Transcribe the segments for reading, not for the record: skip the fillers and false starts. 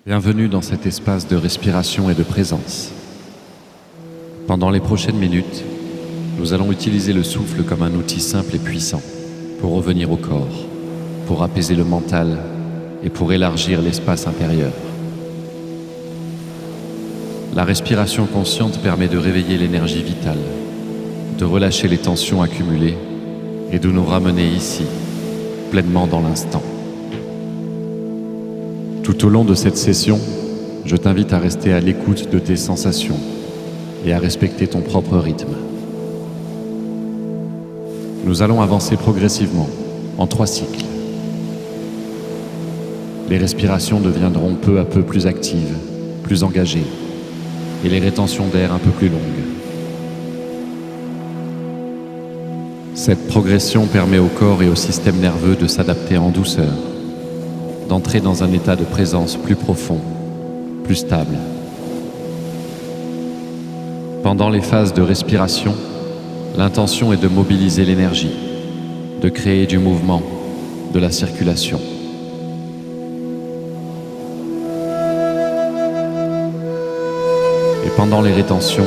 Bienvenue dans cet espace de respiration et de présence. Pendant les prochaines minutes, nous allons utiliser le souffle comme un outil simple et puissant pour revenir au corps, pour apaiser le mental et pour élargir l'espace intérieur. La respiration consciente permet de réveiller l'énergie vitale, de relâcher les tensions accumulées et de nous ramener ici, pleinement dans l'instant. Tout au long de cette session, je t'invite à rester à l'écoute de tes sensations et à respecter ton propre rythme. Nous allons avancer progressivement, en 3 cycles. Les respirations deviendront peu à peu plus actives, plus engagées, et les rétentions d'air un peu plus longues. Cette progression permet au corps et au système nerveux de s'adapter en douceur, d'entrer dans un état de présence plus profond, plus stable. Pendant les phases de respiration, l'intention est de mobiliser l'énergie, de créer du mouvement, de la circulation. Et pendant les rétentions,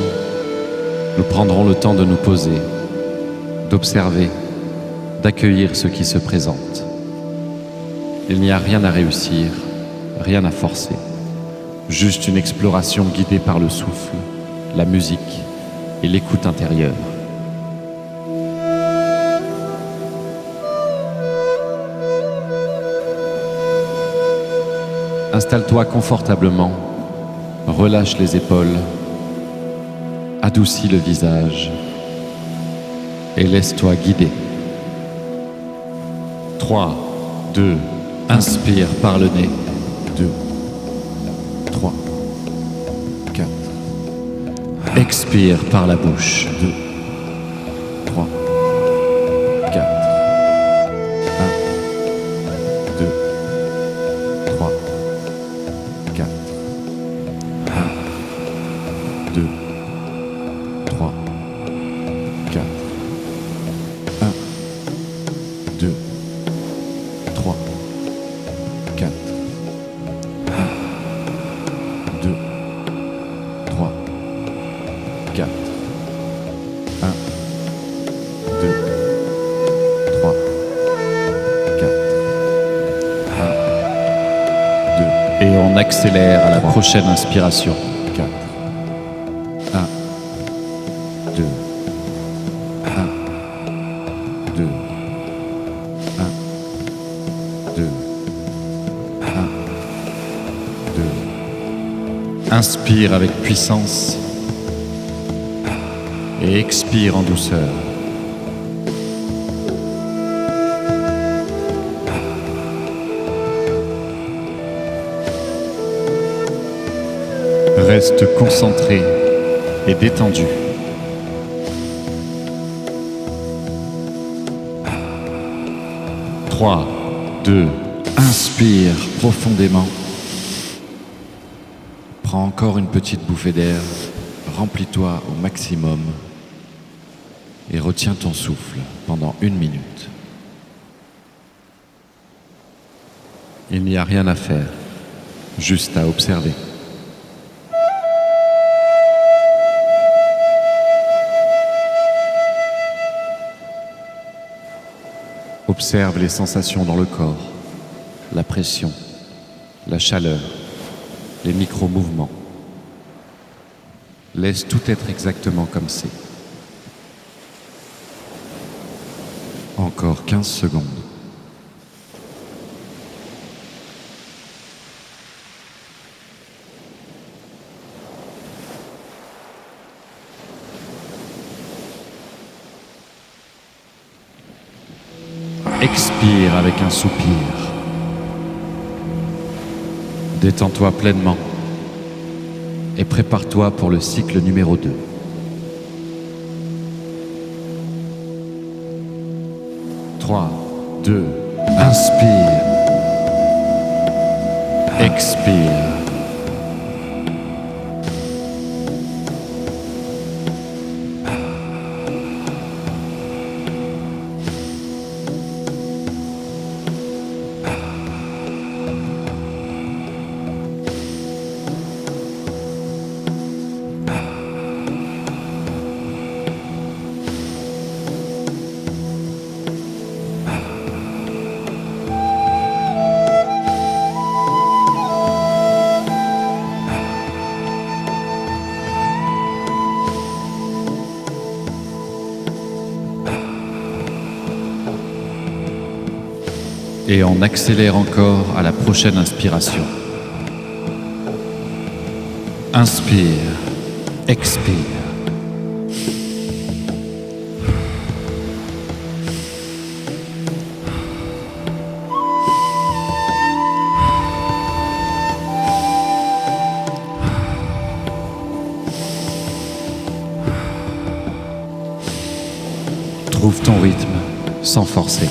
nous prendrons le temps de nous poser, d'observer, d'accueillir ce qui se présente. Il n'y a rien à réussir, rien à forcer. Juste une exploration guidée par le souffle, la musique et l'écoute intérieure. Installe-toi confortablement, relâche les épaules, adoucis le visage et laisse-toi guider. 3, 2, inspire par le nez. 2, 3, 4. Expire par la bouche. 2, 3, 4. 1, 2, 3, 4. 1, 2, 3, 4. 1, 2, 3, 4. 1, 2, 3, 4. 1, 2, 3, 4. 1, 2. Et on accélère à la prochaine inspiration. 4. 1, 2. 1, 2. 1, 2. 1, 2. Inspire avec puissance et expire en douceur. Reste concentré et détendu. Trois, 2, inspire profondément. Prends encore une petite bouffée d'air, remplis-toi au maximum et retiens ton souffle pendant 1 minute. Il n'y a rien à faire, juste à observer. Observe les sensations dans le corps, la pression, la chaleur, les micro-mouvements. Laisse tout être exactement comme c'est. Encore 15 secondes. Expire avec un soupir. Détends-toi pleinement et prépare-toi pour le cycle numéro 2. 3, 2, inspire. Expire. Et on accélère encore à la prochaine inspiration. Inspire, expire. Trouve ton rythme sans forcer.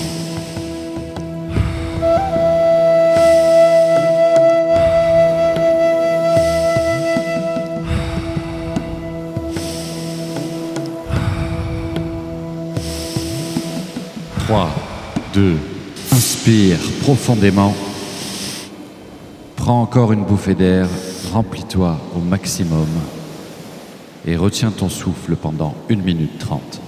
Trois, deux, inspire profondément. Prends encore une bouffée d'air, remplis-toi au maximum et retiens ton souffle pendant 1 minute 30.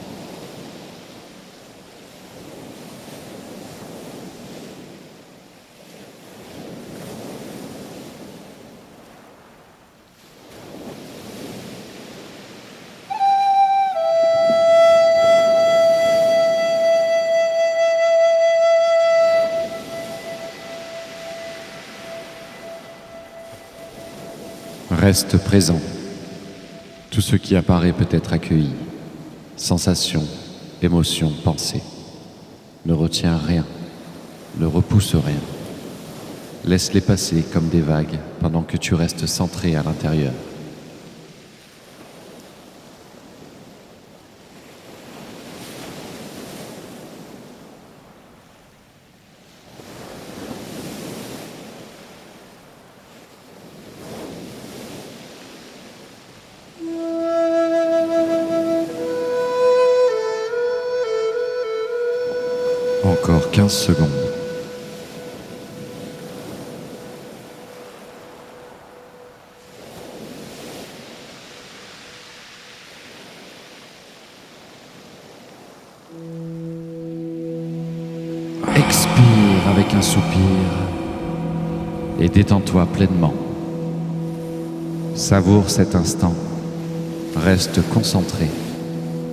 Reste présent. Tout ce qui apparaît peut être accueilli. Sensations, émotions, pensées. Ne retiens rien. Ne repousse rien. Laisse-les passer comme des vagues pendant que tu restes centré à l'intérieur. Encore 15 secondes. Expire avec un soupir et détends-toi pleinement. Savoure cet instant. Reste concentré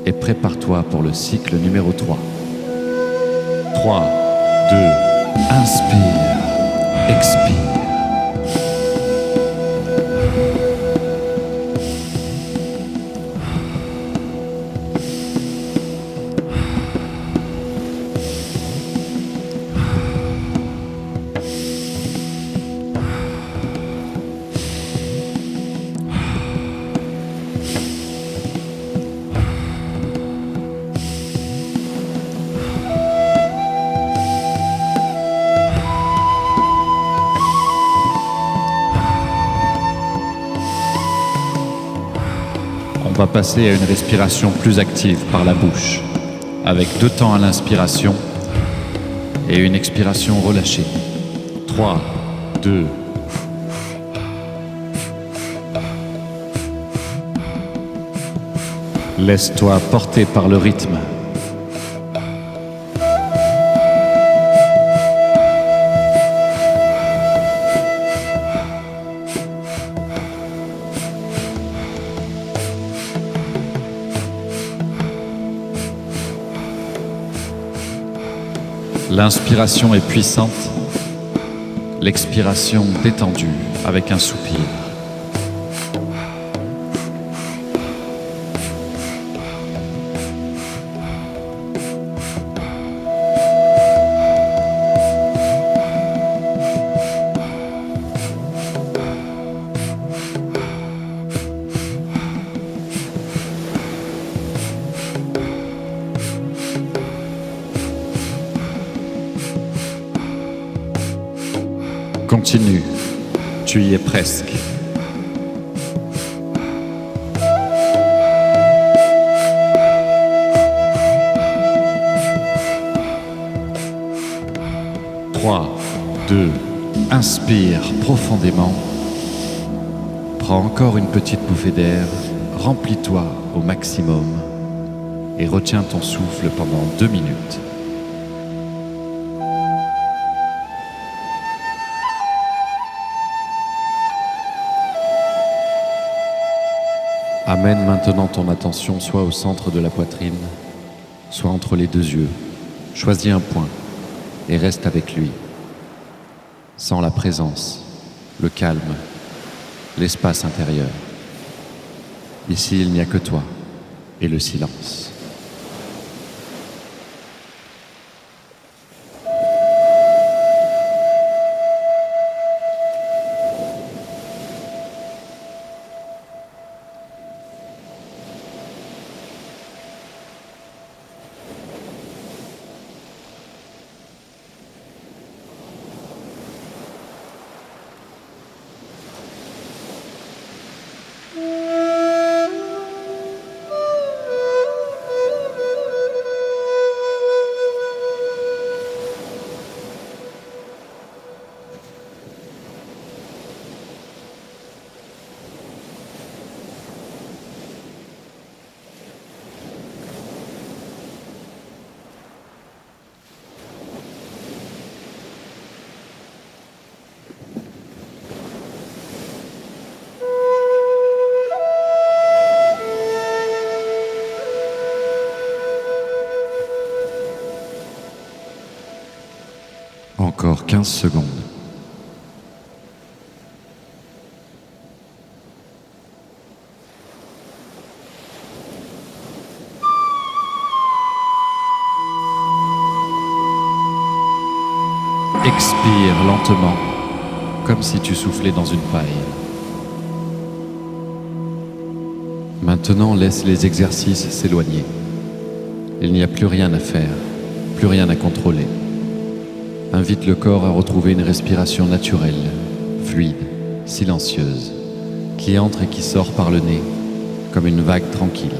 et prépare-toi pour le cycle numéro 3. 3, 2, inspire, expire. On va passer à une respiration plus active par la bouche, avec 2 temps à l'inspiration et une expiration relâchée. 3, 2. Laisse-toi porter par le rythme. L'inspiration est puissante, l'expiration détendue avec un soupir. Continue, tu y es presque. Trois, deux, inspire profondément. Prends encore une petite bouffée d'air, remplis-toi au maximum et retiens ton souffle pendant 2 minutes. Amène maintenant ton attention soit au centre de la poitrine, soit entre les 2 yeux. Choisis un point et reste avec lui Sens la présence, le calme, l'espace intérieur. Ici, il n'y a que toi et le silence. Encore 15 secondes. Expire lentement, comme si tu soufflais dans une paille. Maintenant, laisse les exercices s'éloigner. Il n'y a plus rien à faire, plus rien à contrôler. Invite le corps à retrouver une respiration naturelle, fluide, silencieuse, qui entre et qui sort par le nez, comme une vague tranquille.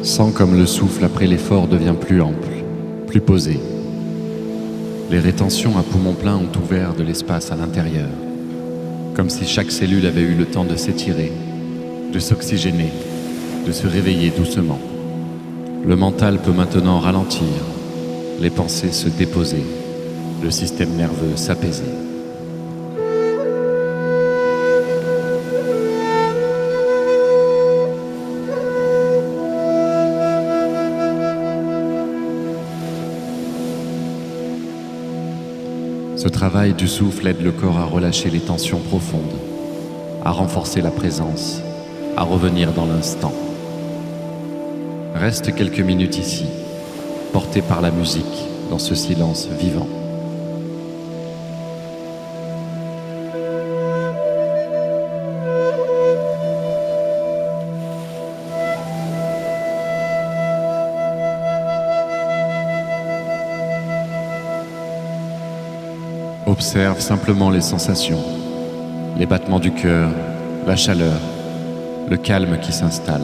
Sens comme le souffle après l'effort devient plus ample, plus posé. Les rétentions à poumon plein ont ouvert de l'espace à l'intérieur, comme si chaque cellule avait eu le temps de s'étirer, de s'oxygéner, de se réveiller doucement. Le mental peut maintenant ralentir, les pensées se déposer, le système nerveux s'apaiser. Ce travail du souffle aide le corps à relâcher les tensions profondes, à renforcer la présence, à revenir dans l'instant. Reste quelques minutes ici, porté par la musique, dans ce silence vivant. Observe simplement les sensations, les battements du cœur, la chaleur, le calme qui s'installe.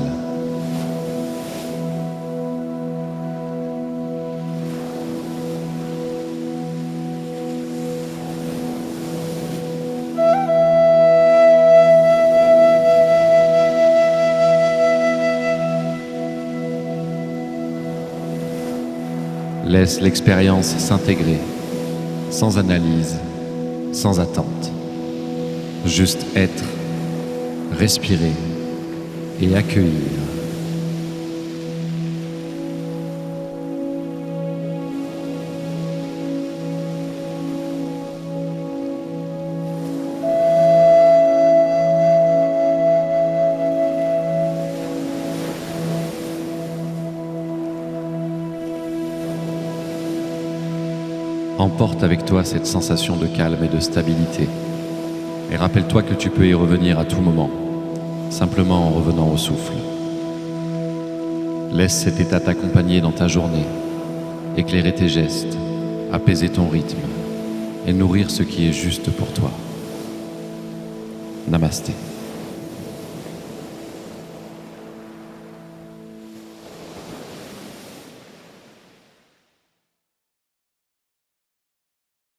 Laisse l'expérience s'intégrer, sans analyse, sans attente. Juste être, respirer et accueillir. Emporte avec toi cette sensation de calme et de stabilité. Et rappelle-toi que tu peux y revenir à tout moment, simplement en revenant au souffle. Laisse cet état t'accompagner dans ta journée, éclairer tes gestes, apaiser ton rythme et nourrir ce qui est juste pour toi. Namasté.